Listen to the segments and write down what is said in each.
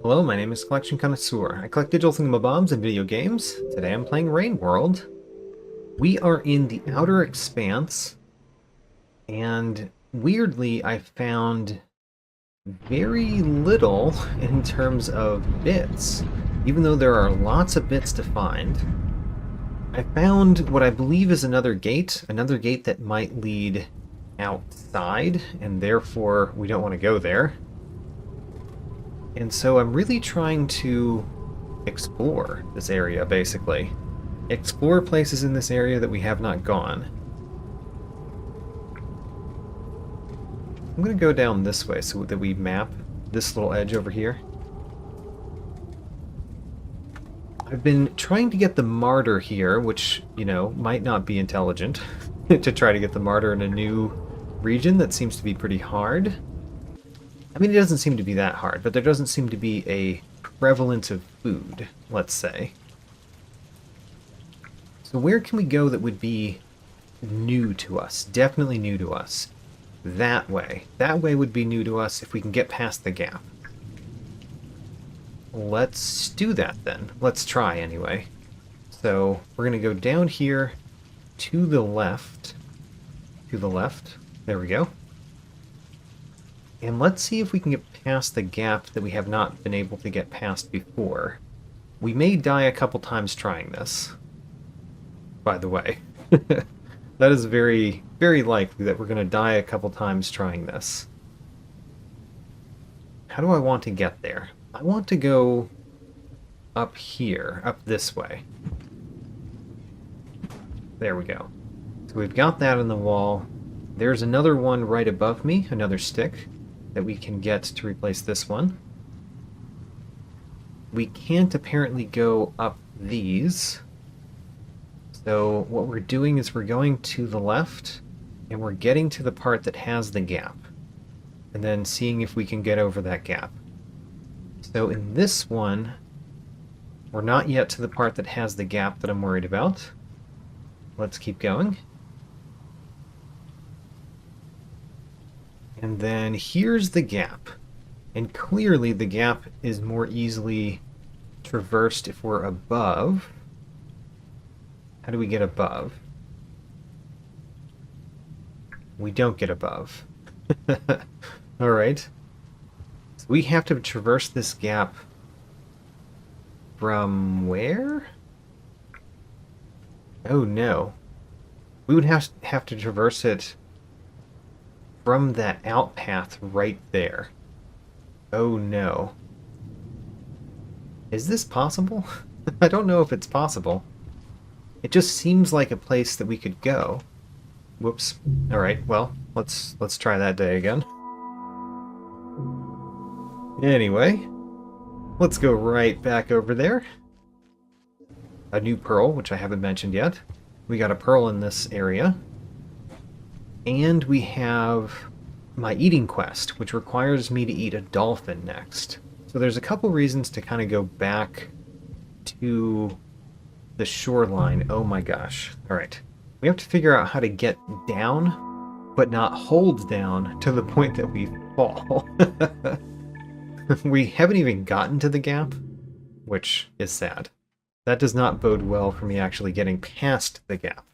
Hello, my name is Collection Connoisseur. I collect digital thingamabobs and video games. Today I'm playing Rain World. We are in the Outer Expanse, and weirdly I found very little in terms of bits. Even though there are lots of bits to find, I found what I believe is another gate that might lead outside, and therefore we don't want to go there. And so I'm really trying to explore this area, basically. Explore places in this area that we have not gone. I'm going to go down this way so that we map this little edge over here. I've been trying to get the martyr here, which, you know, might not be intelligent to try to get the martyr in a new region that seems to be pretty hard. I mean, it doesn't seem to be that hard, but there doesn't seem to be a prevalence of food, let's say. So where can we go that would be new to us? Definitely new to us. That way. That way would be new to us if we can get past the gap. Let's do that then. Let's try anyway. So we're going to go down here to the left. To the left. There we go. And let's see if we can get past the gap that we have not been able to get past before. We may die a couple times trying this, by the way. That is very, very likely that we're going to die a couple times trying this. How do I want to get there? I want to go up here, up this way. There we go. So we've got that on the wall. There's another one right above me, another stick that we can get to replace this one. We can't apparently go up these. So what we're doing is we're going to the left, and we're getting to the part that has the gap, and then seeing if we can get over that gap. So in this one, we're not yet to the part that has the gap that I'm worried about. Let's keep going. And then here's the gap. And clearly the gap is more easily traversed if we're above. How do we get above? We don't get above. Alright. So we have to traverse this gap from where? Oh no. We would have to traverse it from that out path right there. Oh no. Is this possible? I don't know if it's possible. It just seems like a place that we could go. Whoops. Alright, well, let's try that day again. Anyway, let's go right back over there. A new pearl, which I haven't mentioned yet. We got a pearl in this area. And we have my eating quest, which requires me to eat a dolphin next. So there's a couple reasons to kind of go back to the shoreline. Oh my gosh. Alright. We have to figure out how to get down, but not hold down to the point that we fall. We haven't even gotten to the gap, which is sad. That does not bode well for me actually getting past the gap.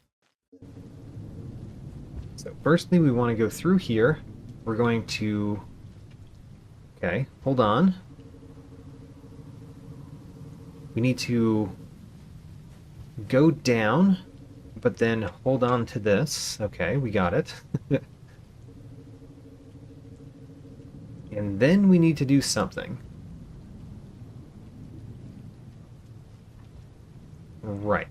So firstly, we want to go through here. We're going to... Okay, hold on. We need to go down, but then hold on to this. Okay, we got it. And then we need to do something. Right.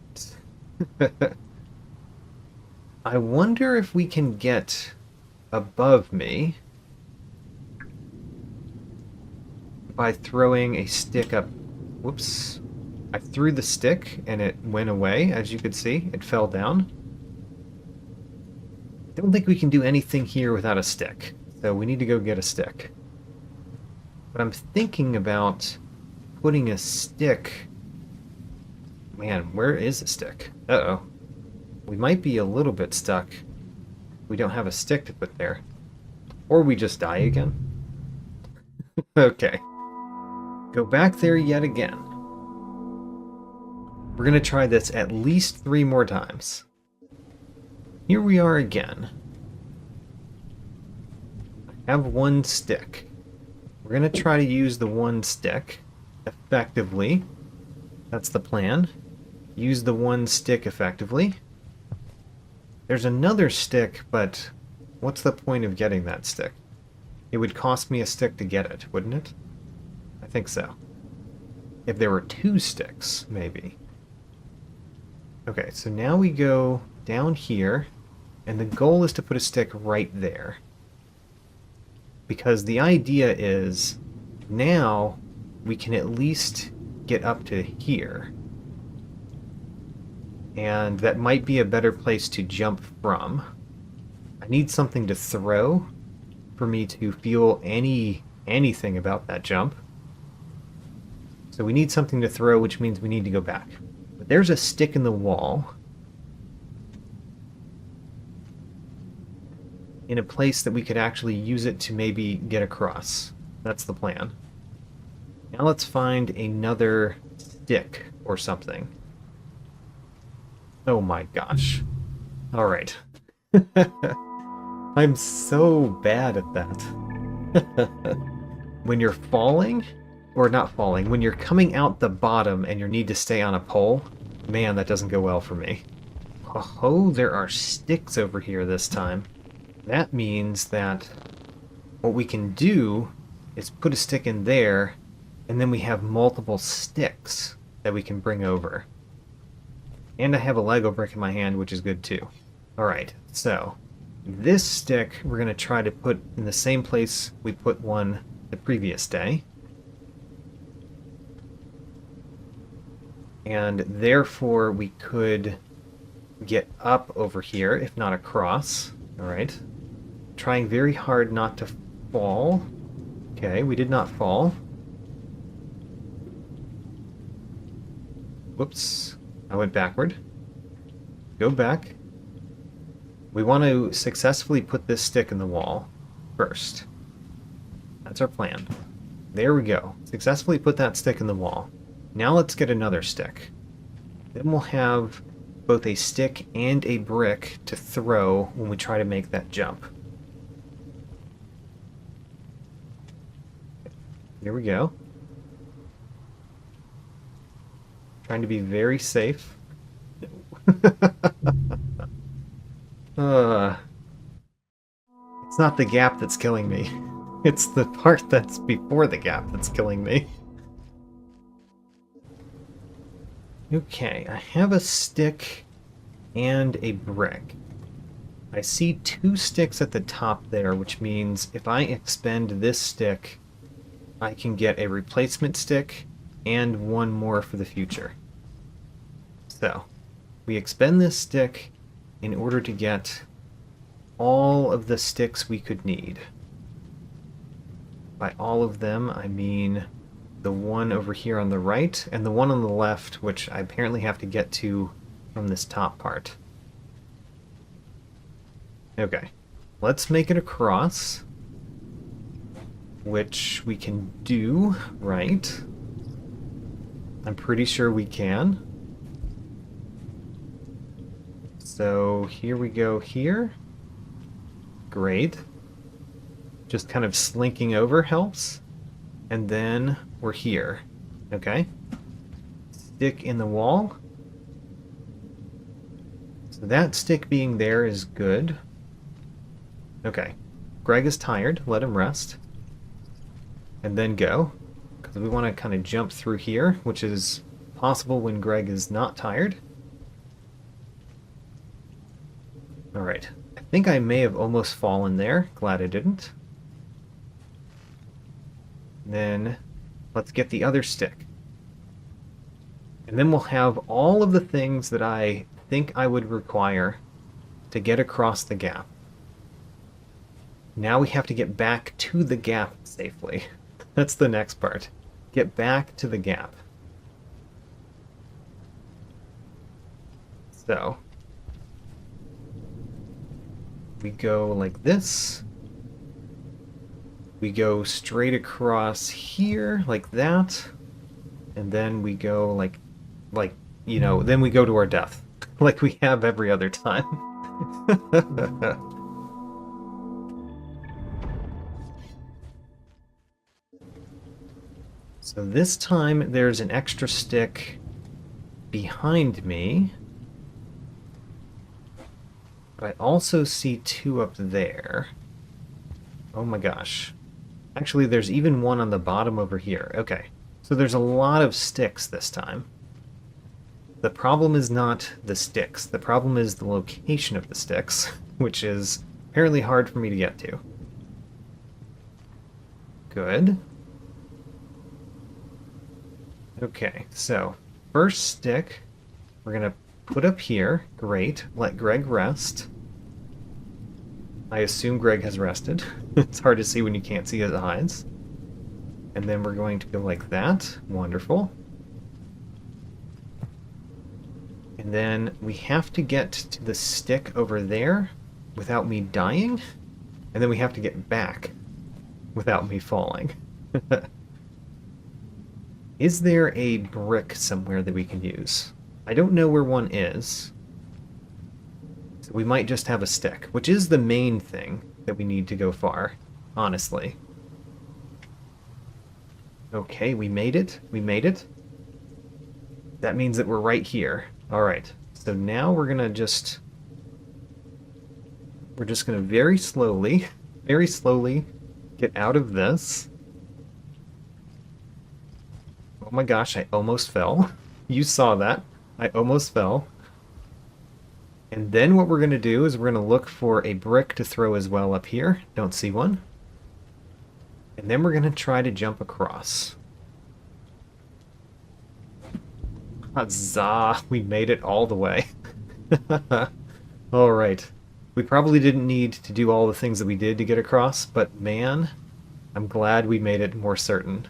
I wonder if we can get above me by throwing a stick up. Whoops. I threw the stick and it went away, as you could see. It fell down. I don't think we can do anything here without a stick, so we need to go get a stick. But I'm thinking about putting a stick... Man, where is a stick? Uh-oh. We might be a little bit stuck. We don't have a stick to put there. Or we just die again. Okay. go back there yet again. We're going to try this at least 3 more times. Here we are again. I have 1 stick. We're going to try to use the 1 stick effectively. That's the plan. Use the 1 stick effectively. There's another stick, but what's the point of getting that stick? It would cost me a stick to get it, wouldn't it? I think so. If there were 2 sticks, maybe. Okay, so now we go down here, and the goal is to put a stick right there. Because the idea is, now we can at least get up to here. And that might be a better place to jump from. I need something to throw for me to feel anything about that jump. So we need something to throw, which means we need to go back. But there's a stick in the wall. In a place that we could actually use it to maybe get across. That's the plan. Now let's find another stick or something. Oh my gosh. Alright. I'm so bad at that. When you're falling, or not falling, when you're coming out the bottom and you need to stay on a pole, man, that doesn't go well for me. Oh, there are sticks over here this time. That means that what we can do is put a stick in there, and then we have multiple sticks that we can bring over. And I have a Lego brick in my hand, which is good too. Alright, so this stick we're going to try to put in the same place we put one the previous day. And therefore we could get up over here, if not across. Alright. Trying very hard not to fall. Okay, we did not fall. Whoops. I went backward. Go back. We want to successfully put this stick in the wall first. That's our plan. There we go. Successfully put that stick in the wall. Now let's get another stick. Then we'll have both a stick and a brick to throw when we try to make that jump. Here we go. Trying to be very safe. It's not the gap that's killing me. It's the part that's before the gap that's killing me. Okay, I have a stick and a brick. I see 2 sticks at the top there, which means if I expend this stick, I can get a replacement stick and 1 more for the future. So, we expend this stick in order to get all of the sticks we could need. By all of them, I mean the one over here on the right and the one on the left, which I apparently have to get to from this top part. Okay, let's make it across, which we can do, right? I'm pretty sure we can. So here we go here. Great. Just kind of slinking over helps. And then we're here. Okay. Stick in the wall. So that stick being there is good. Okay. Greg is tired. Let him rest. And then go. Because we want to kind of jump through here, which is possible when Greg is not tired. Alright. I think I may have almost fallen there. Glad I didn't. Then let's get the other stick. And then we'll have all of the things that I think I would require to get across the gap. Now we have to get back to the gap safely. That's the next part. Get back to the gap. So we go like this. We go straight across here, like that. And then we go then we go to our death. Like we have every other time. So this time there's an extra stick behind me. But I also see two up there. Oh my gosh. Actually, there's even one on the bottom over here. Okay. So there's a lot of sticks this time. The problem is not the sticks. The problem is the location of the sticks, which is apparently hard for me to get to. Good. Okay, so first stick we're going to put up here. Great. Let Greg rest. I assume Greg has rested. It's hard to see when you can't see his eyes. And then we're going to go like that. Wonderful. And then we have to get to the stick over there without me dying. And then we have to get back without me falling. Is there a brick somewhere that we can use? I don't know where one is. So we might just have a stick, which is the main thing that we need to go far, honestly. Okay, we made it. We made it. That means that we're right here. Alright, so now we're gonna just gonna very slowly get out of this. Oh my gosh, I almost fell. You saw that. I almost fell. And then what we're gonna do is we're gonna look for a brick to throw as well up here. Don't see one. And then we're gonna try to jump across. Huzzah! We made it all the way. Alright. We probably didn't need to do all the things that we did to get across, but man, I'm glad we made it more certain.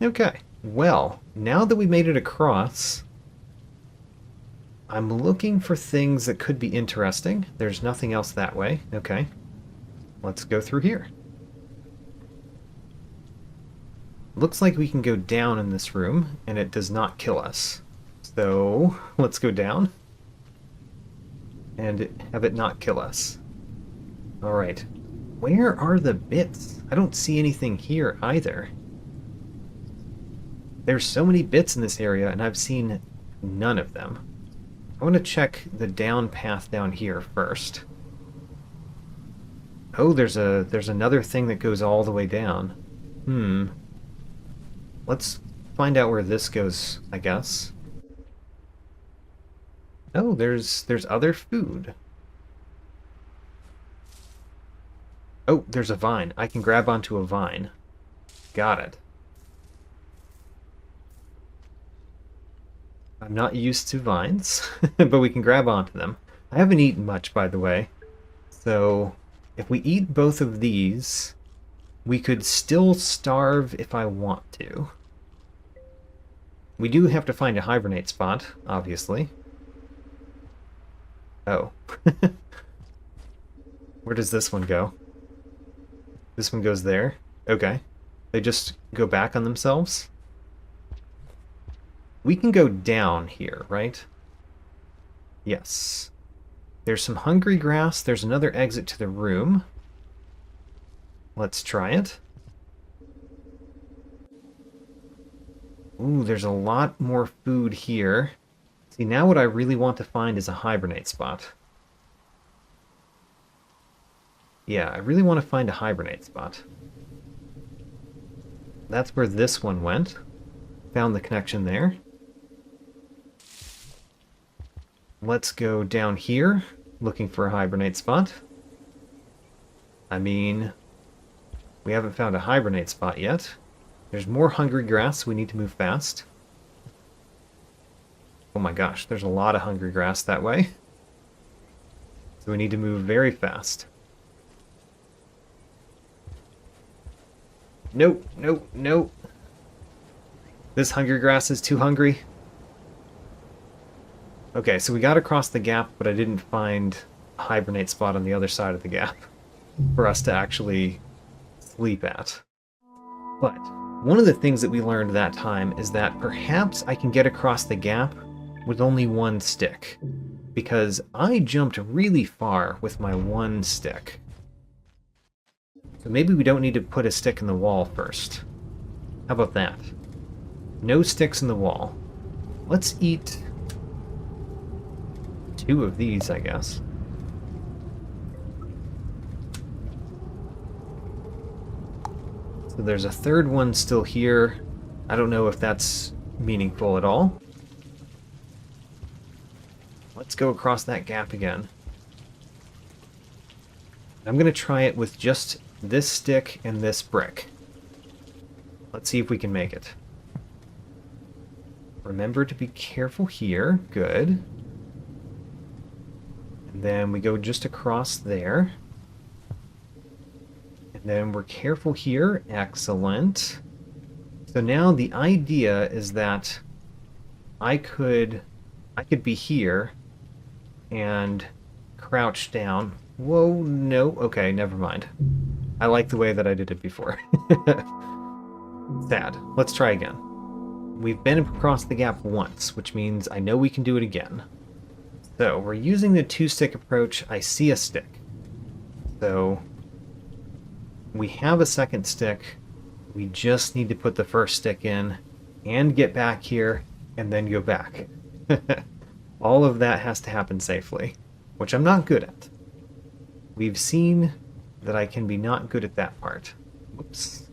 Okay, well, now that we made it across, I'm looking for things that could be interesting. There's nothing else that way. Okay, let's go through here. Looks like we can go down in this room, and it does not kill us. So, let's go down. And have it not kill us. Alright. Where are the bits? I don't see anything here either. There's so many bits in this area, and I've seen none of them. I want to check the down path down here first. Oh, there's another thing that goes all the way down. Let's find out where this goes, I guess. Oh, there's other food. Oh, there's a vine. I can grab onto a vine. Got it. I'm not used to vines, but we can grab onto them. I haven't eaten much, by the way. So, if we eat both of these, we could still starve if I want to. We do have to find a hibernate spot, obviously. Oh. Where does this one go? This one goes there? Okay. They just go back on themselves? We can go down here, right? Yes. There's some hungry grass. There's another exit to the room. Let's try it. Ooh, there's a lot more food here. See, now what I really want to find is a hibernate spot. Yeah, I really want to find a hibernate spot. That's where this one went. Found the connection there. Let's go down here, looking for a hibernate spot. I mean, we haven't found a hibernate spot yet. There's more hungry grass, we need to move fast. Oh my gosh, there's a lot of hungry grass that way. So we need to move very fast. Nope, nope, nope. This hungry grass is too hungry. Okay, so we got across the gap, but I didn't find a hibernate spot on the other side of the gap for us to actually sleep at. But one of the things that we learned that time is that perhaps I can get across the gap with only one stick, because I jumped really far with my one stick. So maybe we don't need to put a stick in the wall first. How about that? No sticks in the wall. Let's eat 2 of these, I guess. So there's a third one still here. I don't know if that's meaningful at all. Let's go across that gap again. I'm going to try it with just this stick and this brick. Let's see if we can make it. Remember to be careful here. Good. And then we go just across there. And then we're careful here. Excellent. So now the idea is that I could be here and crouch down. Whoa, no. Okay, never mind. I like the way that I did it before. Sad. Let's try again. We've been across the gap once, which means I know we can do it again. So we're using the 2-stick approach. I see a stick. So we have a second stick. We just need to put the first stick in and get back here and then go back. All of that has to happen safely, which I'm not good at. We've seen that I can be not good at that part. Whoops.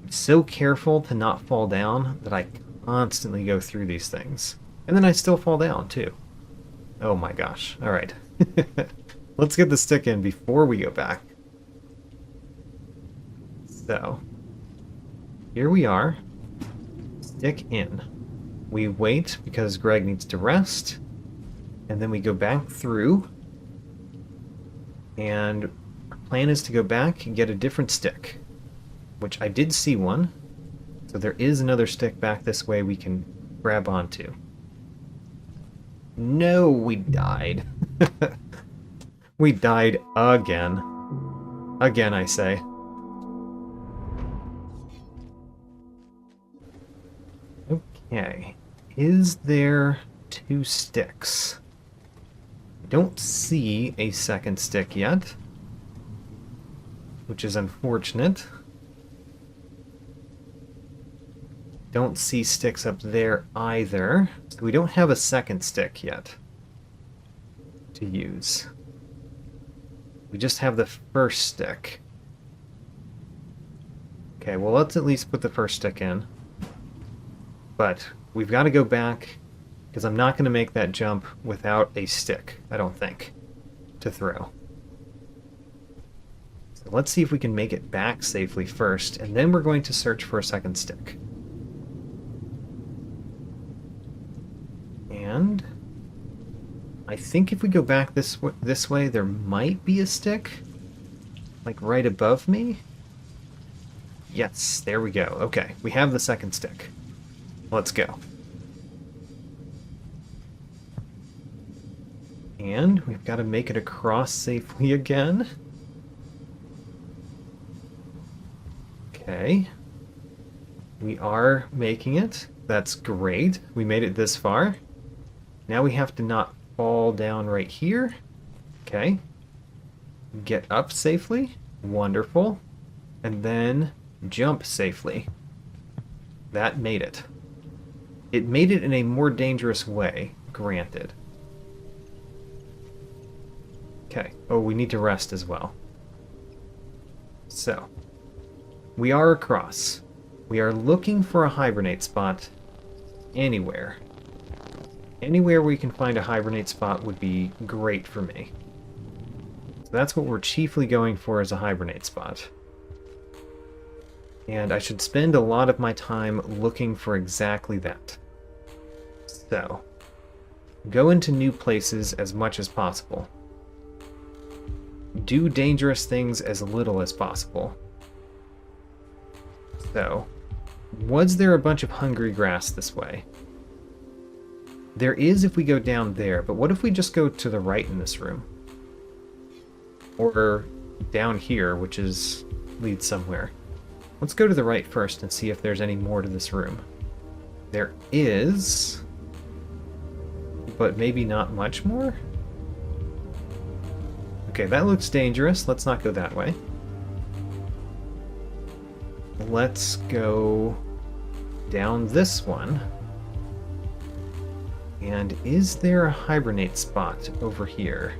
I'm so careful to not fall down that I constantly go through these things. And then I still fall down, too. Oh my gosh. Alright. Let's get the stick in before we go back. So, here we are. Stick in. We wait because Greg needs to rest. And then we go back through. And our plan is to go back and get a different stick, which I did see one. So there is another stick back this way we can grab onto. No, we died. We died again. Again, I say. Okay. Is there 2 sticks? Don't see a second stick yet, which is unfortunate. Don't see sticks up there either, so we don't have a second stick yet to use. We just have the first stick. Okay, well, let's at least put the first stick in. But we've got to go back, because I'm not going to make that jump without a stick, I don't think, to throw. So let's see if we can make it back safely first, and then we're going to search for a second stick. And I think if we go back this way, there might be a stick, like right above me. Yes, there we go. Okay, we have the second stick. Let's go. And we've got to make it across safely again. Okay. We are making it. That's great. We made it this far. Now we have to not fall down right here. Okay. Get up safely. Wonderful. And then jump safely. That made it. It made it in a more dangerous way, granted. Okay. Oh, we need to rest as well. So, we are across. We are looking for a hibernate spot anywhere. Anywhere we can find a hibernate spot would be great for me. So that's what we're chiefly going for, as a hibernate spot. And I should spend a lot of my time looking for exactly that. So, go into new places as much as possible. Do dangerous things as little as possible. So, was there a bunch of hungry grass this way? There is if we go down there, but what if we just go to the right in this room? Or down here, which leads somewhere. Let's go to the right first and see if there's any more to this room. There is, but maybe not much more? Okay, that looks dangerous. Let's not go that way. Let's go down this one. And is there a hibernate spot over here?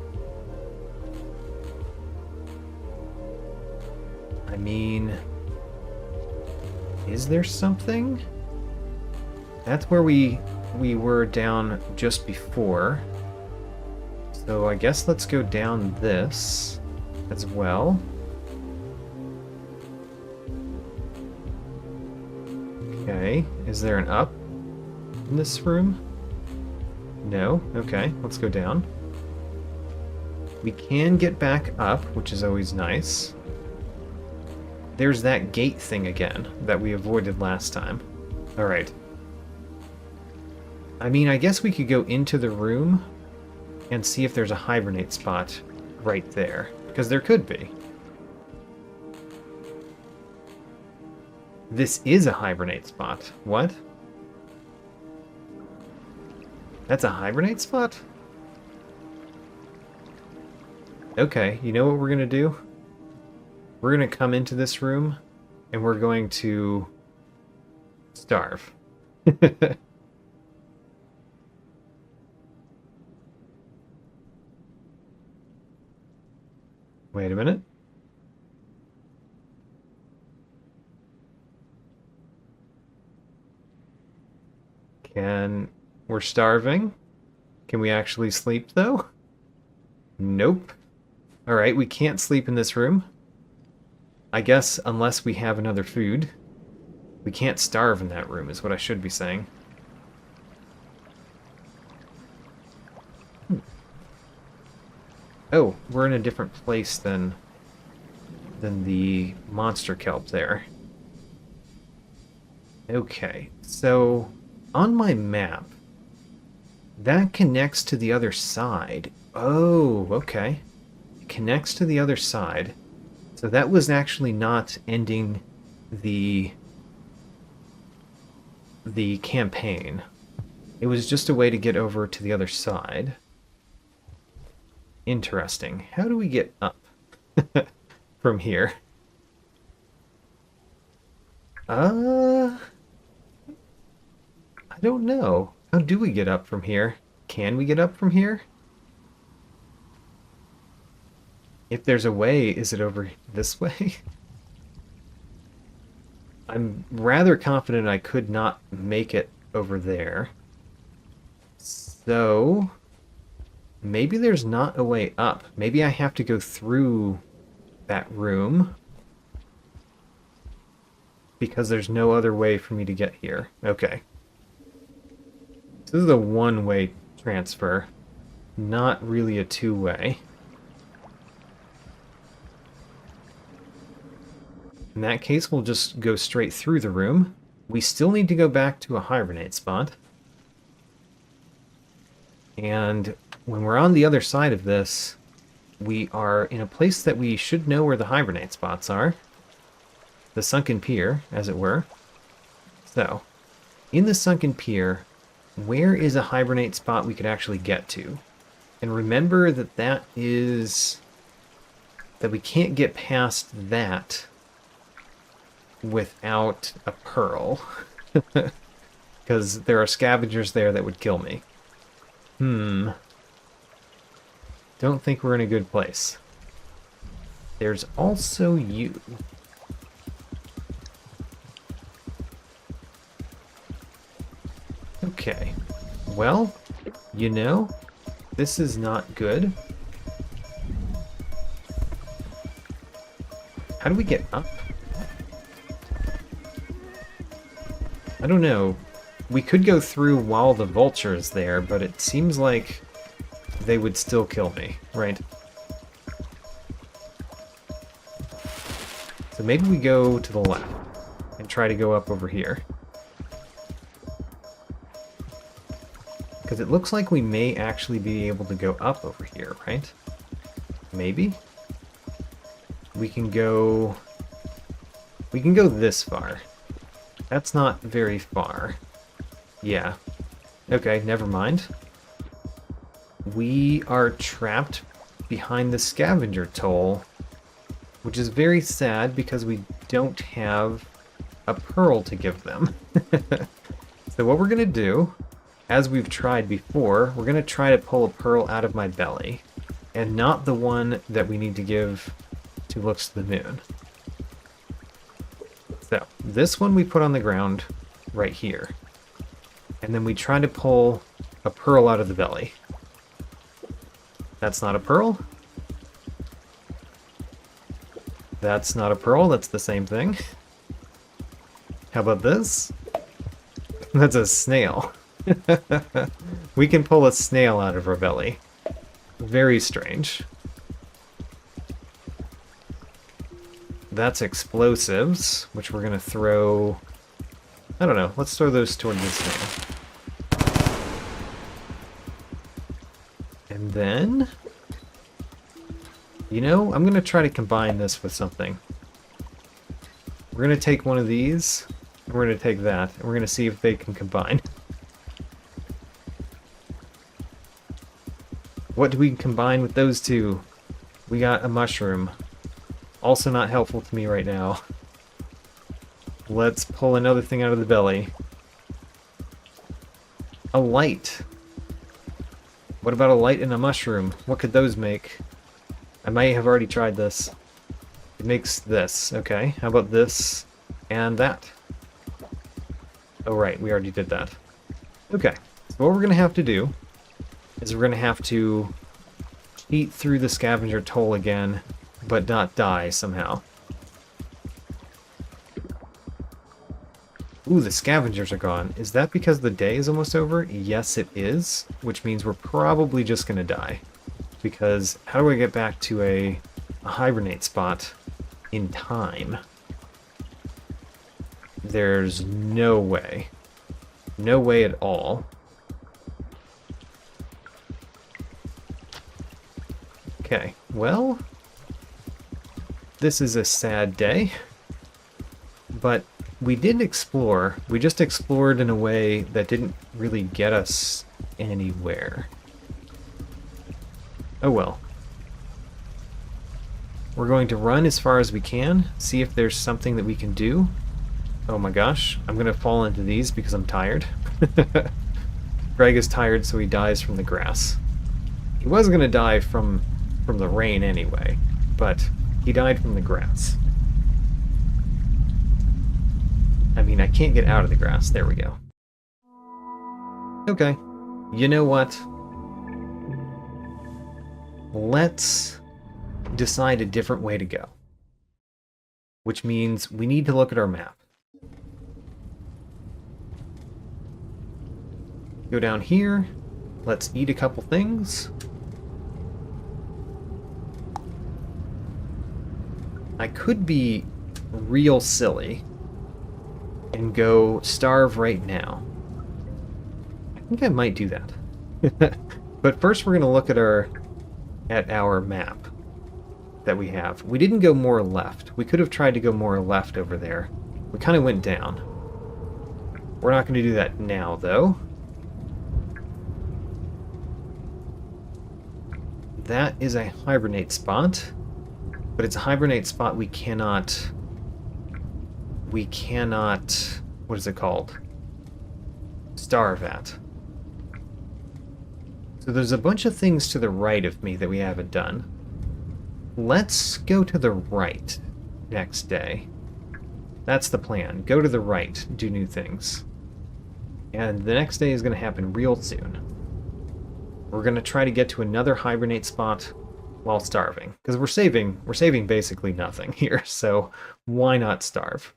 I mean, is there something? That's where we were down just before. So I guess let's go down this as well. Okay, is there an up in this room? No? Okay, let's go down. We can get back up, which is always nice. There's that gate thing again that we avoided last time. Alright. I mean, I guess we could go into the room and see if there's a hibernate spot right there. Because there could be. This is a hibernate spot. What? That's a hibernate spot? Okay, you know what we're gonna do? We're gonna come into this room and we're going to starve. Wait a minute. We're starving? Can we actually sleep, though? Nope. Alright, we can't sleep in this room. I guess unless we have another food. We can't starve in that room, is what I should be saying. Oh, we're in a different place than the monster kelp there. Okay, so on my map, that connects to the other side. Oh, okay. It connects to the other side. So that was actually not ending the campaign. It was just a way to get over to the other side. Interesting. How do we get up from here? I don't know. How do we get up from here? Can we get up from here? If there's a way, is it over this way? I'm rather confident I could not make it over there. So maybe there's not a way up. Maybe I have to go through that room because there's no other way for me to get here. Okay. This is a one-way transfer, not really a two-way. In that case, we'll just go straight through the room. We still need to go back to a hibernate spot. And when we're on the other side of this, we are in a place that we should know where the hibernate spots are. The sunken pier, as it were. So, in the sunken pier, where is a hibernate spot we could actually get to? And remember that that we can't get past that without a pearl. Because there are scavengers there that would kill me. Don't think we're in a good place. There's also you. Okay. Well, you know, this is not good. How do we get up? I don't know. We could go through while the vulture is there, but it seems like they would still kill me, right? So maybe we go to the left and try to go up over here. Because it looks like we may actually be able to go up over here, right? Maybe? we can go this far. That's not very far. Yeah. Okay, never mind. We are trapped behind the scavenger toll, which is very sad because we don't have a pearl to give them. So what we're going to do, as we've tried before, we're going to try to pull a pearl out of my belly, and not the one that we need to give to Looks to the Moon. So this one we put on the ground right here, and then we try to pull a pearl out of the belly. That's not a pearl. That's not a pearl, that's the same thing. How about this? That's a snail. We can pull a snail out of our belly. Very strange. That's explosives, which we're gonna throw... I don't know, let's throw those toward the snail. And then... You know, I'm gonna try to combine this with something. We're gonna take one of these, and we're gonna take that, and we're gonna see if they can combine. What do we combine with those two? We got a mushroom. Also not helpful to me right now. Let's pull another thing out of the belly. A light. What about a light and a mushroom? What could those make? I might have already tried this. It makes this. Okay, how about this and that? Oh right, we already did that. Okay, so what we're going to have to do is we're going to have to cheat through the scavenger toll again, but not die somehow. Ooh, the scavengers are gone. Is that because the day is almost over? Yes, it is, which means we're probably just going to die. Because how do I get back to a hibernate spot in time? There's no way. No way at all. Okay, well, this is a sad day, but we did explore. We just explored in a way that didn't really get us anywhere. Oh well. We're going to run as far as we can, see if there's something that we can do. Oh my gosh, I'm going to fall into these because I'm tired. Greg is tired, so he dies from the grass. He was going to die from the rain anyway, but he died from the grass. I mean, I can't get out of the grass. There we go. Okay. You know what? Let's decide a different way to go. Which means we need to look at our map. Go down here. Let's eat a couple things. I could be real silly and go starve right now. I think I might do that. But first we're going to look at our map that we have. We didn't go more left. We could have tried to go more left over there. We kind of went down. We're not going to do that now, though. That is a hibernate spot, but it's a hibernate spot we cannot, what is it called? Starve at. So there's a bunch of things to the right of me that we haven't done. Let's go to the right next day. That's the plan. Go to the right, do new things. And the next day is going to happen real soon. We're going to try to get to another hibernate spot while starving. Because we're saving basically nothing here, so why not starve?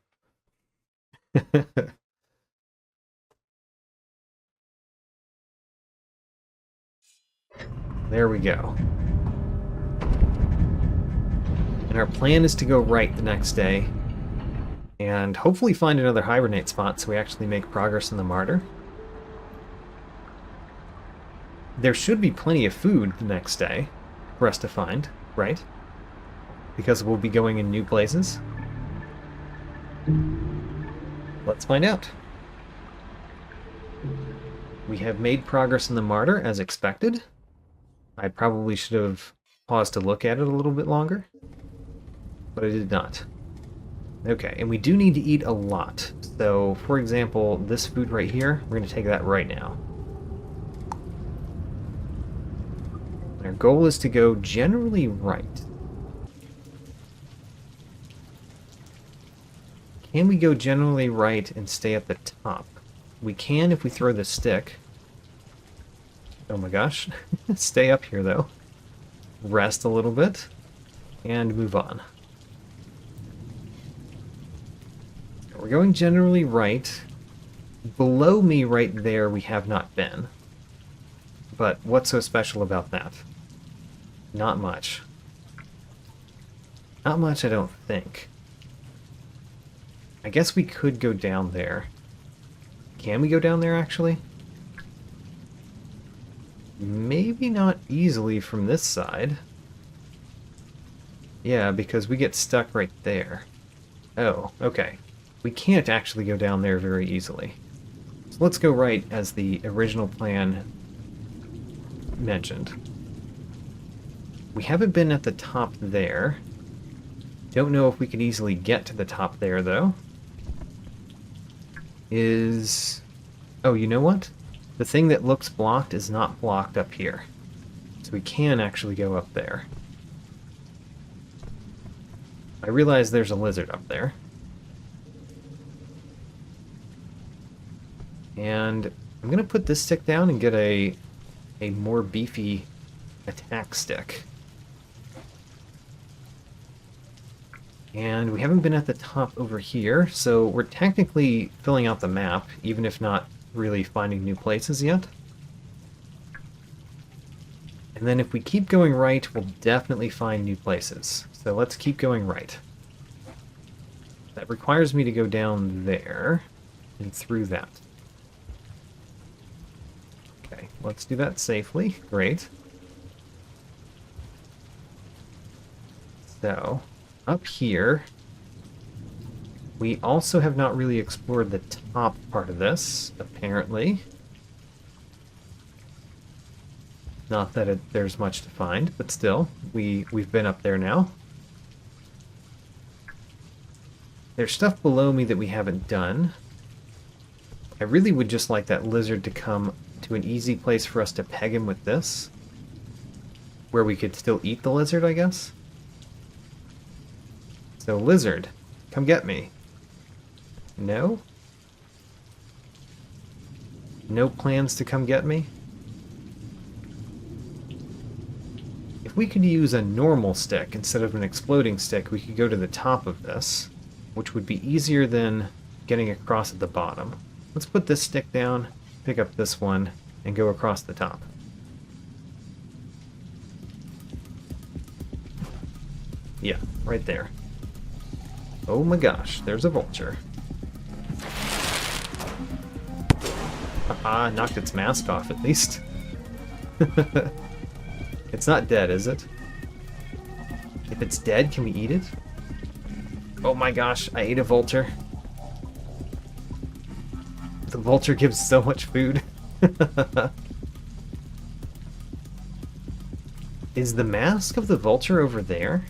There we go. And our plan is to go right the next day and hopefully find another hibernate spot so we actually make progress in the martyr. There should be plenty of food the next day for us to find, right? because we'll be going in new places? Let's find out. We have made progress in the martyr, as expected. I probably should have paused to look at it a little bit longer, but I did not. Okay, and we do need to eat a lot. So, for example, this food right here, we're going to take that right now. Our goal is to go generally right. Can we go generally right and stay at the top? We can if we throw the stick. Oh my gosh. Stay up here, though. Rest a little bit, and move on. We're going generally right. Below me right there we have not been. But what's so special about that? Not much. Not much, I don't think. I guess we could go down there. Can we go down there, actually? Maybe not easily from this side. Yeah, because we get stuck right there. Oh, okay. We can't actually go down there very easily. So let's go right as the original plan mentioned. We haven't been at the top there. Don't know if we could easily get to the top there, though. Oh, you know what? The thing that looks blocked is not blocked up here. So we can actually go up there. I realize there's a lizard up there. And I'm going to put this stick down and get a more beefy attack stick. And we haven't been at the top over here, so we're technically filling out the map, even if not really finding new places yet. And then if we keep going right, we'll definitely find new places. So let's keep going right. That requires me to go down there and through that. Okay, let's do that safely. Great. So, up here, we also have not really explored the top part of this, apparently. Not that there's much to find, but still, we've been up there now. There's stuff below me that we haven't done. I really would just like that lizard to come to an easy place for us to peg him with this. Where we could still eat the lizard, I guess. So, lizard, come get me. No? No plans to come get me? If we could use a normal stick instead of an exploding stick, we could go to the top of this, which would be easier than getting across at the bottom. Let's put this stick down, pick up this one, and go across the top. Yeah, right there. Oh my gosh, there's a vulture. Haha, knocked its mask off at least. It's not dead, is it? If it's dead, can we eat it? Oh my gosh, I ate a vulture. The vulture gives so much food. Is the mask of the vulture over there?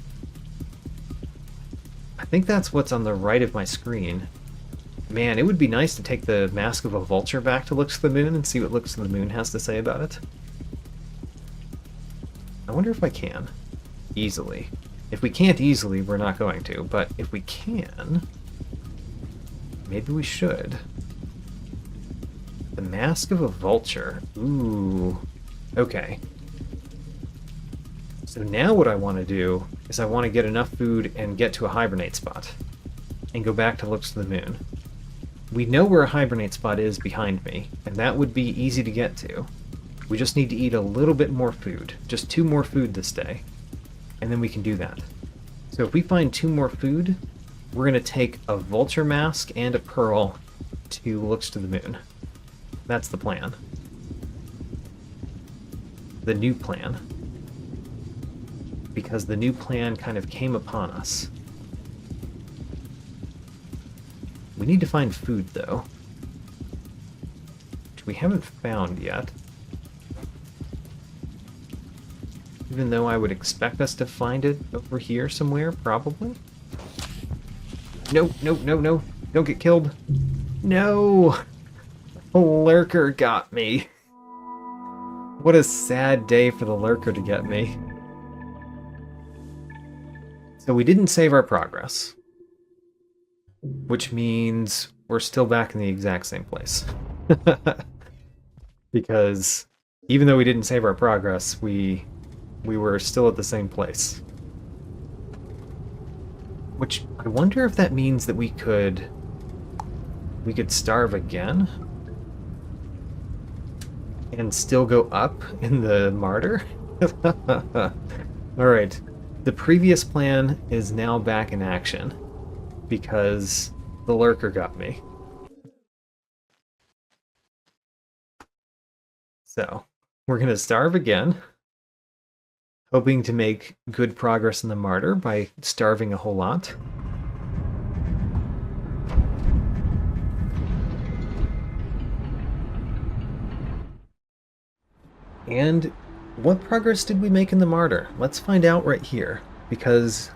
I think that's what's on the right of my screen. Man, it would be nice to take the mask of a vulture back to Looks to the Moon and see what Looks to the Moon has to say about it. I wonder if I can. Easily. If we can't easily, we're not going to, but if we can, maybe we should. The mask of a vulture. Ooh. Okay. So now what I want to do is I want to get enough food and get to a hibernate spot. And go back to Looks to the Moon. We know where a hibernate spot is behind me, and that would be easy to get to. We just need to eat a little bit more food. Just 2 more food this day. And then we can do that. So if we find 2 more food, we're going to take a vulture mask and a pearl to Looks to the Moon. That's the plan. The new plan. because the new plan kind of came upon us. We need to find food, though, which we haven't found yet. Even though I would expect us to find it over here somewhere, probably. No, no, no, no. Don't get killed. No! A lurker got me. What a sad day for the lurker to get me. So we didn't save our progress. Which means we're still back in the exact same place. Because even though we didn't save our progress, we were still at the same place. Which, I wonder if that means that we could starve again? And still go up in the martyr? Alright, the previous plan is now back in action, because the lurker got me. So, we're gonna starve again, hoping to make good progress in the martyr by starving a whole lot. And what progress did we make in the martyr? Let's find out right here, because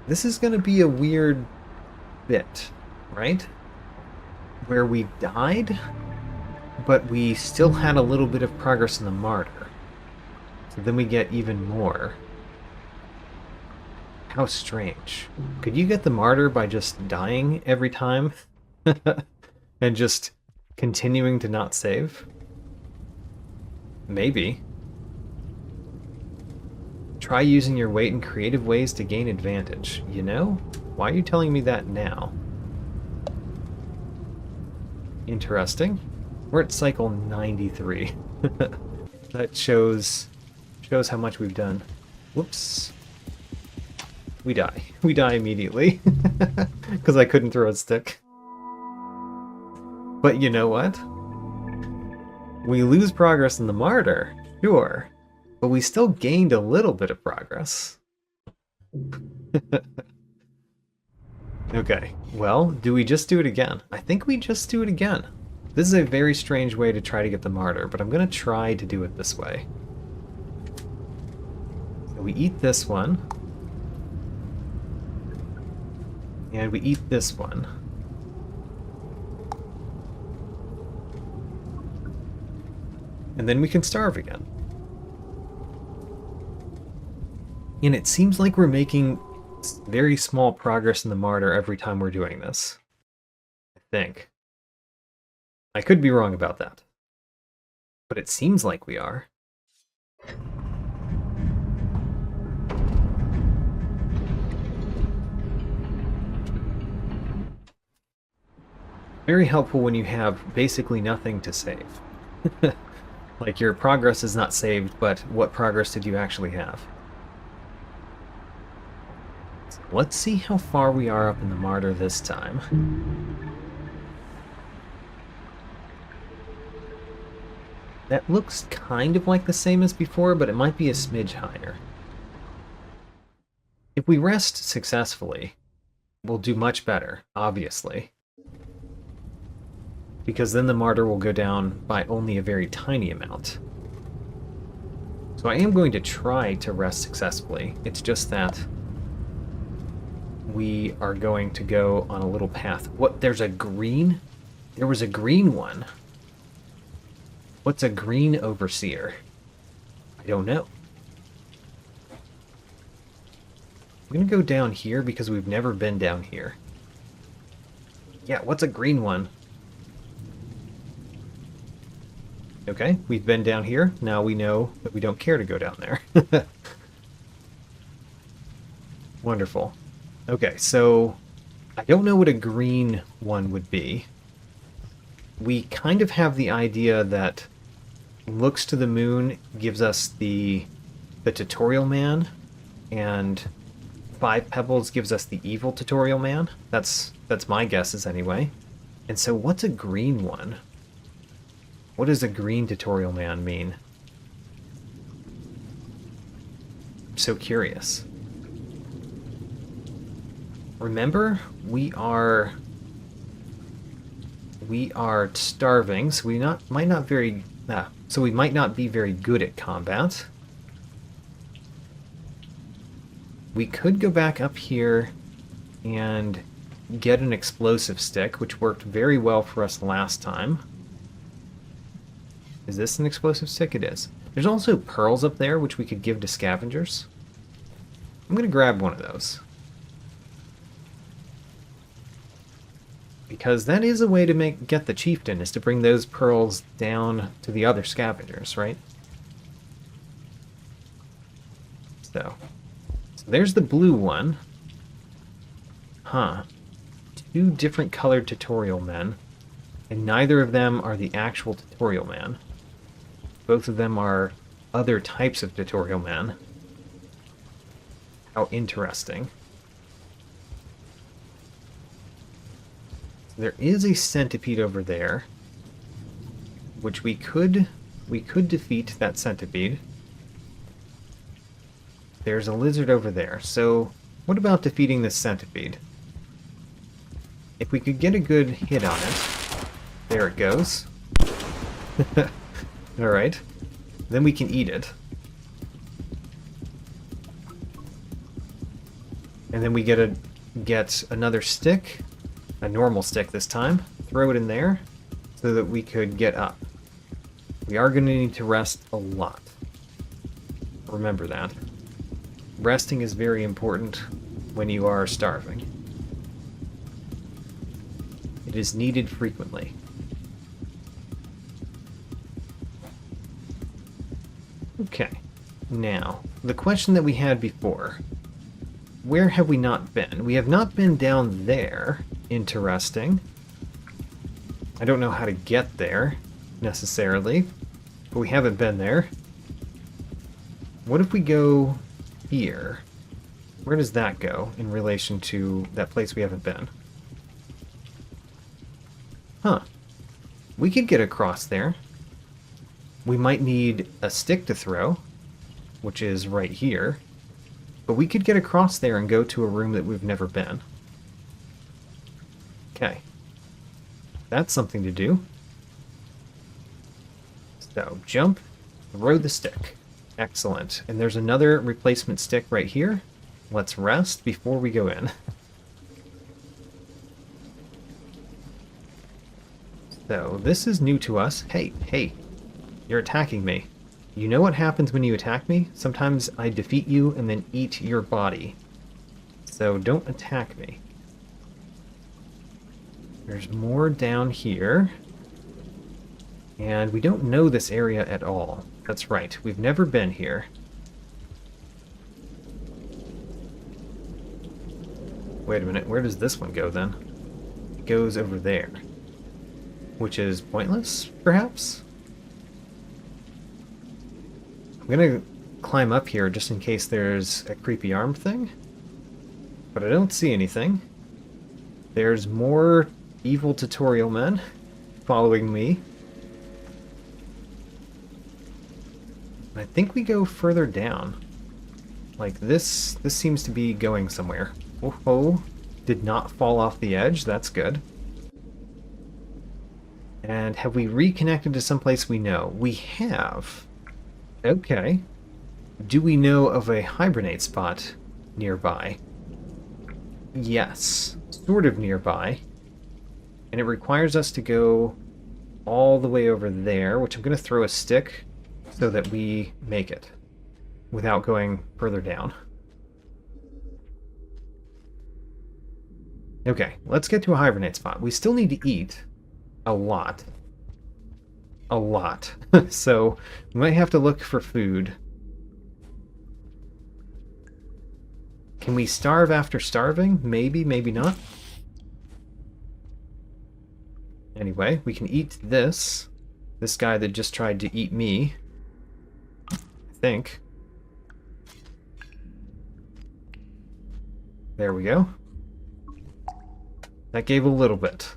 this is going to be a weird bit, right? Where we died, but we still had a little bit of progress in the martyr. So then we get even more. How strange. Could you get the martyr by just dying every time? And just continuing to not save? Maybe. Try using your weight in creative ways to gain advantage. You know? Why are you telling me that now? Interesting. We're at cycle 93. That shows how much we've done. Whoops. We die. We die immediately. Because I couldn't throw a stick. But you know what? We lose progress in the martyr, sure, but we still gained a little bit of progress. Okay, well, do we just do it again? I think we just do it again. This is a very strange way to try to get the martyr, but I'm going to try to do it this way. So we eat this one. And we eat this one. And then we can starve again. And it seems like we're making very small progress in the martyr every time we're doing this. I think. I could be wrong about that. But it seems like we are. Very helpful when you have basically nothing to save. Like, your progress is not saved, but what progress did you actually have? So let's see how far we are up in the martyr this time. That looks kind of like the same as before, but it might be a smidge higher. If we rest successfully, we'll do much better, obviously. Because then the martyr will go down by only a very tiny amount. So I am going to try to rest successfully. It's just that we are going to go on a little path. What, there's a green? There was a green one. What's a green overseer? I don't know. I'm going to go down here because we've never been down here. Yeah, what's a green one? Okay, we've been down here. Now we know that we don't care to go down there. Wonderful. Okay, so I don't know what a green one would be. We kind of have the idea that Looks to the Moon gives us the tutorial man, and 5 Pebbles gives us the evil tutorial man. That's my guesses anyway. And so what's a green one? What does a green tutorial man mean? so curious. Remember, we are starving, so we might not be very good at combat. We could go back up here and get an explosive stick, which worked very well for us last time. Is this an explosive stick? It is. There's also pearls up there, which we could give to scavengers. I'm going to grab one of those. Because that is a way to get the chieftain, is to bring those pearls down to the other scavengers, right? So there's the blue one. Huh. 2 different colored tutorial men, and neither of them are the actual tutorial man. Both of them are other types of tutorial men. How interesting. There is a centipede over there, which we could defeat that centipede. There's a lizard over there, so what about defeating this centipede? If we could get a good hit on it, there it goes. Alright, then we can eat it. And then we get another stick, a normal stick this time, throw it in there so that we could get up. We are going to need to rest a lot. Remember that. Resting is very important when you are starving. It is needed frequently. Okay, now, the question that we had before. Where have we not been? We have not been down there. Interesting. I don't know how to get there, necessarily, but we haven't been there. What if we go here? Where does that go in relation to that place we haven't been? Huh. We could get across there. We might need a stick to throw, which is right here. But we could get across there and go to a room that we've never been. Okay. That's something to do. So, jump, throw the stick. Excellent. And there's another replacement stick right here. Let's rest before we go in. So, this is new to us. Hey, you're attacking me. You know what happens when you attack me? Sometimes I defeat you and then eat your body. So don't attack me. There's more down here. And we don't know this area at all. That's right, we've never been here. Wait a minute, where does this one go then? It goes over there. Which is pointless, perhaps? I'm gonna climb up here just in case there's a creepy arm thing. But I don't see anything. There's more evil tutorial men following me. I think we go further down. Like this seems to be going somewhere. Oh, did not fall off the edge, that's good. And have we reconnected to someplace we know? We have. Okay. Do we know of a hibernate spot nearby? Yes, sort of nearby. And it requires us to go all the way over there, which I'm going to throw a stick so that we make it without going further down. Okay, let's get to a hibernate spot. We still need to eat a lot. A lot. So we might have to look for food. Can we starve after starving? Maybe, maybe not. Anyway, we can eat this. This guy that just tried to eat me. I think. There we go. That gave a little bit.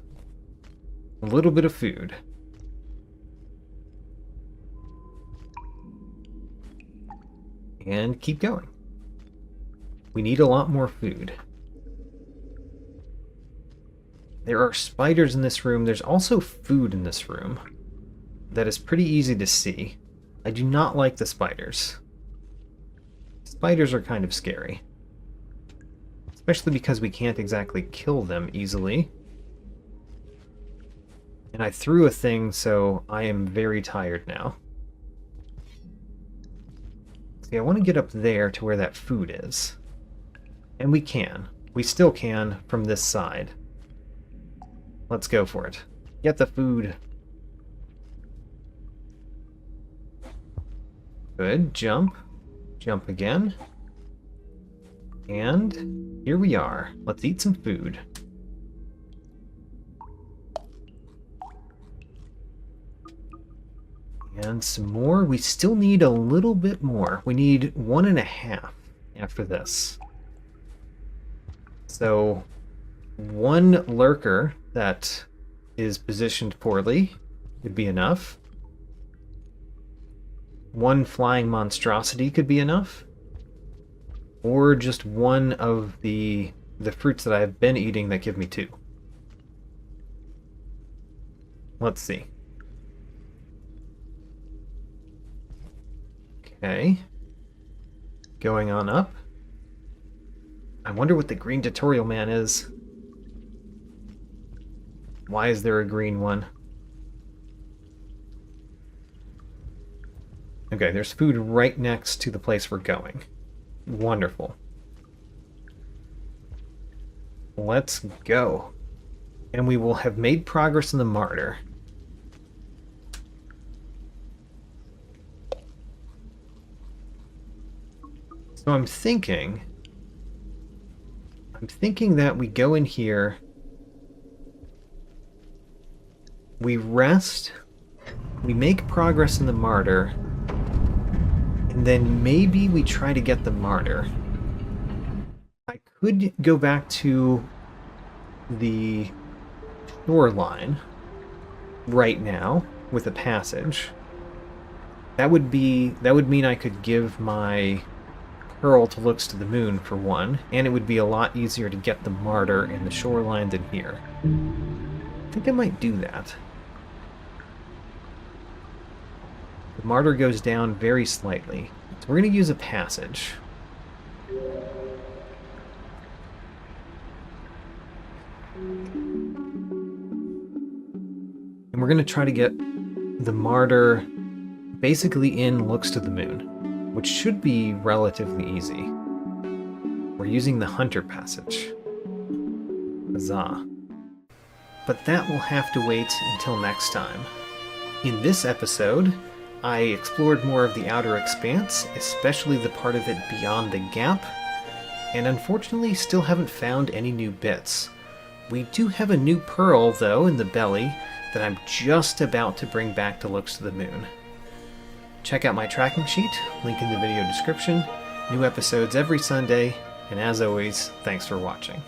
A little bit of food. And keep going. We need a lot more food. There are spiders in this room. There's also food in this room that is pretty easy to see. I do not like the spiders. Spiders are kind of scary. Especially because we can't exactly kill them easily. And I threw a thing, so I am very tired now. See, I want to get up there to where that food is. And we can. We still can from this side. Let's go for it. Get the food. Good. Jump. Jump again. And here we are. Let's eat some food. And some more. We still need a little bit more. We need 1.5 after this. So, one lurker that is positioned poorly would be enough. One flying monstrosity could be enough. Or just one of the fruits that I've been eating that give me 2. Let's see. Okay. Going on up. I wonder what the green tutorial man is. Why is there a green one? Okay, there's food right next to the place we're going. Wonderful. Let's go. And we will have made progress in the martyr. So I'm thinking that we go in here, we rest, we make progress in the martyr, and then maybe we try to get the martyr. I could go back to the shoreline right now with a passage. That would mean I could give my pearl to Looks to the Moon for one, and it would be a lot easier to get the martyr in the shoreline than here. I think I might do that. The martyr goes down very slightly, so we're going to use a passage. And we're going to try to get the martyr basically in Looks to the Moon, which should be relatively easy. We're using the Hunter passage. Huzzah. But that will have to wait until next time. In this episode, I explored more of the Outer Expanse, especially the part of it beyond the gap, and unfortunately still haven't found any new bits. We do have a new pearl, though, in the belly that I'm just about to bring back to Looks to the Moon. Check out my tracking sheet, link in the video description. New episodes every Sunday, and as always, thanks for watching.